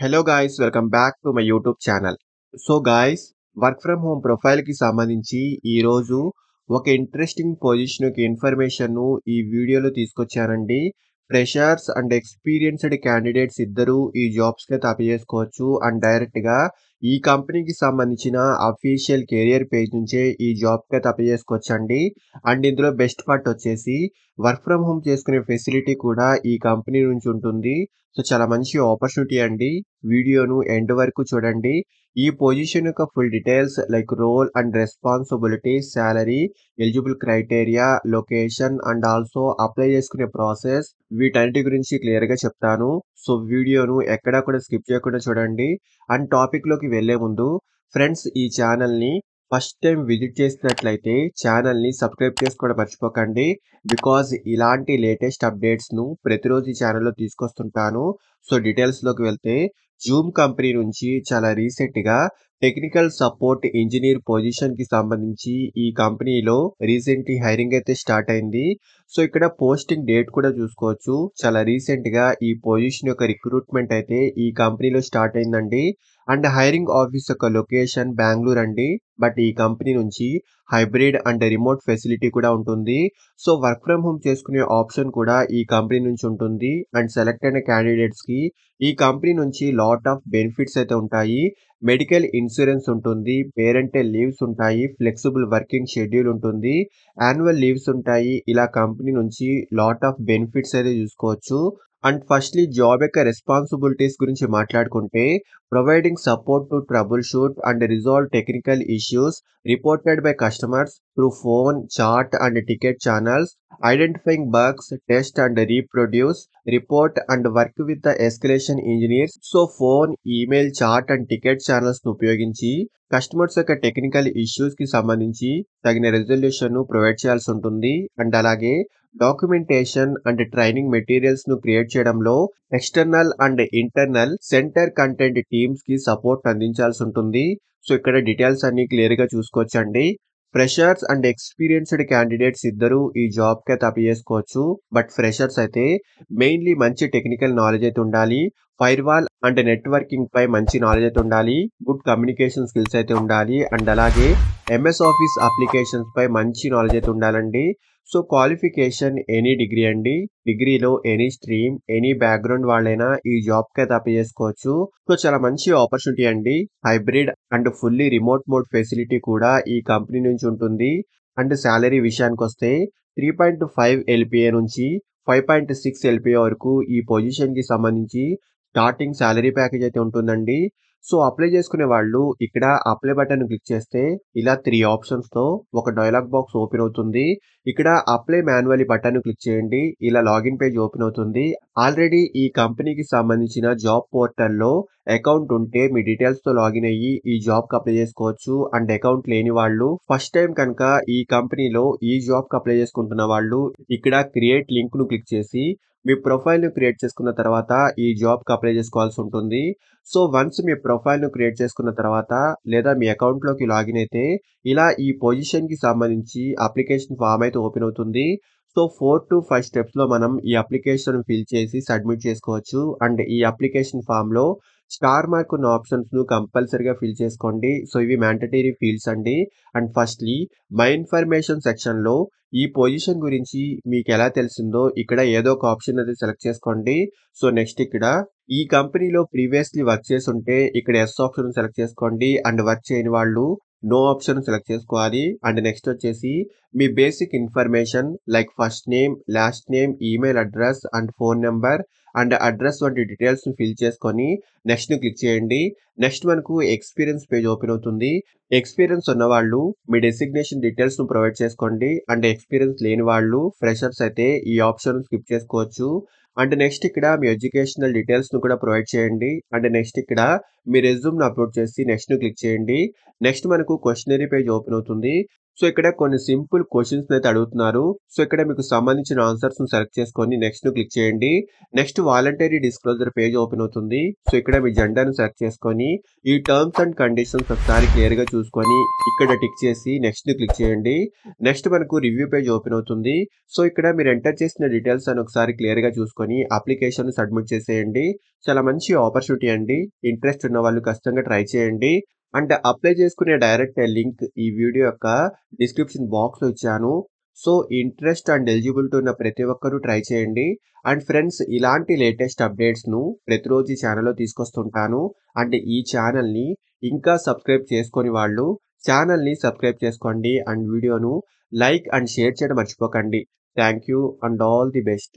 Hello guys, welcome back to my YouTube channel. So guys, work from home ప్రొఫైల్కి సంబంధించి ఈరోజు ఒక interesting పొజిషన్కి ఇన్ఫర్మేషన్ను ఈ వీడియోలో తీసుకొచ్చానండి. ఫ్రెషర్స్ అండ్ ఎక్స్పీరియన్స్డ్ క్యాండిడేట్స్ ఇద్దరు ఈ జాబ్స్కి అయితే అప్లై చేసుకోవచ్చు అండ్ డైరెక్ట్గా ఈ కంపెనీకి సంబంధించిన అఫీషియల్ కెరియర్ పేజ్ నుంచే ఈ జాబ్కి అయితే అప్లై చేసుకోవచ్చండి. అండ్ ఇందులో బెస్ట్ పార్ట్ వచ్చేసి వర్క్ ఫ్రమ్ హోమ్ చేసుకునే ఫెసిలిటీ కూడా ఈ కంపెనీ నుంచి ఉంటుంది. సో చాలా మంచి ఆపర్చునిటీ అండి. వీడియోను ఎండ్ వరకు చూడండి. ఈ పొజిషన్ యొక్క full details like role and responsibilities, salary, eligible criteria, location and also apply చేసుకునే ప్రాసెస్ వీటన్నిటి గురించి క్లియర్గా చెప్తాను. సో వీడియోను ఎక్కడా కూడా స్కిప్ చేయకుండా చూడండి. అండ్ టాపిక్లోకి వెళ్ళే ముందు ఫ్రెండ్స్, ఈ ఛానల్ని ఫస్ట్ టైం విజిట్ చేసినట్లయితే ఛానల్ని సబ్స్క్రైబ్ చేసుకోవడం మర్చిపోకండి. బికాజ్ ఇలాంటి లేటెస్ట్ అప్డేట్స్ను ప్రతిరోజు ఈ ఛానల్లో తీసుకొస్తుంటాను. సో డీటెయిల్స్లోకి వెళ్తే, జూమ్ కంపెనీ నుంచి చాలా రీసెంట్గా టెక్నికల్ సపోర్ట్ ఇంజనీర్ పొజిషన్కి సంబంధించి ఈ కంపెనీలో రీసెంట్లీ హైరింగ్ అయితే స్టార్ట్ అయింది. సో ఇక్కడ పోస్టింగ్ డేట్ కూడా చూసుకోవచ్చు. చాలా రీసెంట్గా ఈ పొజిషన్ యొక్క రిక్రూట్మెంట్ అయితే ఈ కంపెనీలో స్టార్ట్ అయిందండి. అండ్ హైరింగ్ ఆఫీస్ యొక్క లొకేషన్ బెంగళూరు అండి. బట్ ఈ కంపెనీ నుంచి హైబ్రిడ్ అండ్ రిమోట్ ఫెసిలిటీ కూడా ఉంటుంది. సో వర్క్ ఫ్రమ్ హోమ్ చేసుకునే ఆప్షన్ కూడా ఈ కంపెనీ నుంచి ఉంటుంది. అండ్ సెలెక్ట్ అయిన క్యాండిడేట్స్కి ఈ కంపెనీ నుంచి లాట్ ఆఫ్ బెనిఫిట్స్ అయితే ఉంటాయి. మెడికల్ ఇన్సూరెన్స్ ఉంటుంది, పేరెంటల్ లీవ్స్ ఉంటాయి, ఫ్లెక్సిబుల్ వర్కింగ్ షెడ్యూల్ ఉంటుంది, యాన్యువల్ లీవ్స్ ఉంటాయి. ఇలా కంపెనీ నుంచి లాట్ ఆఫ్ బెనిఫిట్స్ అయితే చూసుకోవచ్చు. అండ్ ఫస్ట్లీ జాబ్ యొక్క రెస్పాన్సిబిలిటీస్ గురించి మాట్లాడుకుంటే, providing support to trouble shoot and resolve technical issues reported by customers through phone, chat and ticket channels, identifying bugs, test and reproduce, report and work with the escalation engineers. So phone, email, chat and ticket ఛానల్స్ను ఉపయోగించి customers యొక్క technical ఇష్యూస్కి సంబంధించి తగిన రెజల్యూషన్ను provide చేయాల్సి ఉంటుంది. And అలాగే documentation and training మెటీరియల్స్ను create చేయడంలో external and internal center content టీమ్స్కి సపోర్ట్ అందించాల్సి ఉంటుంది. సో ఇక్కడ డీటెయిల్స్ అన్ని క్లియర్గా చూసుకోవచ్చండి. ఫ్రెషర్స్ అండ్ ఎక్స్పీరియన్స్డ్ క్యాండిడేట్స్ ఇద్దరు ఈ జాబ్కి అయితే అప్లై చేసుకోవచ్చు. బట్ ఫ్రెషర్స్ అయితే మెయిన్లీ మంచి టెక్నికల్ నాలెడ్జ్ అయితే ఉండాలి. ఫైర్వాల్ అండ్ నెట్వర్కింగ్ పై మంచి నాలెడ్జ్ అయితే ఉండాలి. గుడ్ కమ్యూనికేషన్ స్కిల్స్ అయితే ఉండాలి. అండ్ అలాగే ఎంఎస్ ఆఫీస్ అప్లికేషన్స్ పై మంచి నాలెడ్జ్ అయితే ఉండాలండి. సో క్వాలిఫికేషన్ ఎనీ డిగ్రీ అండి. డిగ్రీలో ఎనీ స్ట్రీమ్, ఎనీ బ్యాక్గ్రౌండ్ వాళ్ళైనా ఈ జాబ్కి అయితే అప్లై చేసుకోవచ్చు. సో చాలా మంచి ఆపర్చునిటీ అండి. Hybrid and fully remote mode facility కూడా ఈ కంపెనీ నుంచి ఉంటుంది. అండ్ శాలరీ విషయానికి వస్తే 3.5 ఎల్పిఏ నుంచి 5.6 ఎల్పిఏ వరకు ఈ పొజిషన్కి సంబంధించి స్టార్టింగ్ శాలరీ ప్యాకేజ్ అయితే ఉంటుందండి. సో అప్లై చేసుకునే వాళ్ళు ఇక్కడ అప్లై బటన్ క్లిక్ చేస్తే ఇలా 3 ఆప్షన్స్తో ఒక డైలాగ్ బాక్స్ ఓపెన్ అవుతుంది. ఇక్కడ అప్లై మాన్యువల్లీ బటన్ క్లిక్ చేయండి. ఇలా లాగిన్ పేజ్ ఓపెన్ అవుతుంది. ఆల్రెడీ ఈ కంపెనీకి సంబంధించిన జాబ్ పోర్టల్లో అకౌంట్ ఉంటే మీ డీటెయిల్స్తో లాగిన్ అయ్యి ఈ జాబ్కి అప్లై చేసుకోవచ్చు. అండ్ అకౌంట్ లేని వాళ్ళు, ఫస్ట్ టైం కనుక ఈ కంపెనీలో ఈ జాబ్కి అప్లై చేసుకుంటున్న వాళ్ళు ఇక్కడ క్రియేట్ లింక్ను క్లిక్ చేసి మీ ప్రొఫైల్ను క్రియేట్ చేసుకున్న తర్వాత ఈ జాబ్కి అప్లై చేసుకోవాల్సి ఉంటుంది. సో వన్స్ మీ ప్రొఫైల్ను క్రియేట్ చేసుకున్న తర్వాత లేదా మీ అకౌంట్లోకి లాగిన్ అయితే ఇలా ఈ పొజిషన్కి సంబంధించి అప్లికేషన్ ఫామ్ అయితే ఓపెన్ అవుతుంది. సో 4 to 5 స్టెప్స్లో మనం ఈ అప్లికేషన్ ఫిల్ చేసి సబ్మిట్ చేసుకోవచ్చు. అండ్ ఈ అప్లికేషన్ ఫామ్లో స్టార్ మార్క్ ఉన్న ఆప్షన్స్ను కంపల్సరీగా ఫిల్ చేసుకోండి. సో ఇవి మ్యాండటరీ ఫీల్డ్స్ అండి. అండ్ ఫస్ట్లీ మై ఇన్ఫర్మేషన్ సెక్షన్లో ఈ పొజిషన్ గురించి మీకు ఎలా తెలిసిందో ఇక్కడ ఏదో ఒక ఆప్షన్ అయితే సెలెక్ట్ చేసుకోండి. సో నెక్స్ట్ ఇక్కడ ఈ కంపెనీలో ప్రీవియస్లీ వర్క్ చేసి ఉంటే ఇక్కడ ఎస్ ఆప్షన్ సెలెక్ట్ చేసుకోండి. అండ్ వర్క్ చేయని వాళ్ళు నో ఆప్షన్ సెలెక్ట్ చేసుకోవాలి. అండ్ నెక్స్ట్ వచ్చేసి మీ basic information like first name, last name, email address and phone number and address వంటి డీటెయిల్స్ని ఫిల్ చేసుకొని నెక్స్ట్ని క్లిక్ చేయండి. నెక్స్ట్ మనకు ఎక్స్పీరియన్స్ పేజ్ ఓపెన్ అవుతుంది. ఎక్స్పీరియన్స్ ఉన్నవాళ్ళు మీ డెసిగ్నేషన్ డీటెయిల్స్ను ప్రొవైడ్ చేసుకోండి. అండ్ ఎక్స్పీరియన్స్ లేని వాళ్ళు, ఫ్రెషర్స్ అయితే ఈ ఆప్షన్ స్కిప్ చేసుకోవచ్చు. అండ్ నెక్స్ట్ ఇక్కడ మీ ఎడ్యుకేషనల్ డీటెయిల్స్ను కూడా ప్రొవైడ్ చేయండి. అండ్ నెక్స్ట్ ఇక్కడ మీ రెజ్యూమ్ను అప్లోడ్ చేసి నెక్స్ట్ను క్లిక్ చేయండి. నెక్స్ట్ మనకు క్వశ్చనరీ పేజ్ ఓపెన్ అవుతుంది. సో, ఇక్కడ కొన్ని సింపుల్ క్వెషన్స్‌నైతే అడుగుతున్నారు. సో, ఇక్కడ మీకు సంబంధించిన ఆన్సర్స్‌ని సెలెక్ట్ చేసుకొని నెక్స్ట్‌ని క్లిక్ చేయండి. Next voluntary disclosure page open అవుతుంది. సో, ఇక్కడ మీ జెండర్‌ని సెలెక్ట్ చేసుకొని, ఈ టర్మ్స్ అండ్ కండిషన్స్ ఒకసారి క్లియర్‌గా చూసుకొని, ఇక్కడ టిక్ చేసి నెక్స్ట్‌ని క్లిక్ చేయండి. నెక్స్ట్ మనకు రివ్యూ పేజ్ ఓపెన్ అవుతుంది. సో, ఇక్కడ మీరు ఎంటర్ చేసిన డీటెయిల్స్ అని ఒకసారి క్లియర్‌గా చూసుకొని, అప్లికేషన్‌ని సబ్మిట్ చేసేయండి. చాలా మంచి ఆపర్చునిటీ అండి. ఇంట్రెస్ట్ ఉన్నవాళ్ళు ఖచ్చితంగా ట్రై చేయండి. అండ్ అప్లై చేసుకునే డైరెక్ట్ లింక్ ఈ వీడియో యొక్క డిస్క్రిప్షన్ బాక్స్‌లో ఇచ్చాను. సో, ఇంట్రెస్ట్ అండ్ ఎలిజిబిలిటీ ఉన్న ప్రతి ఒక్కరు ట్రై చేయండి. అండ్ ఫ్రెండ్స్ ఇలాంటి లేటెస్ట్ అప్డేట్స్‌ను ప్రతిరోజు ఈ ఛానెల్‌లో తీసుకొస్తుంటాను. అండ్ ఈ ఛానెల్‌ని ఇంకా సబ్స్క్రైబ్ చేసుకోని వాళ్ళు ఛానెల్‌ని సబ్స్క్రైబ్ చేసుకోండి. అండ్ వీడియోను లైక్ అండ్ షేర్ చేయడం మర్చిపోకండి. Thank you and all the best.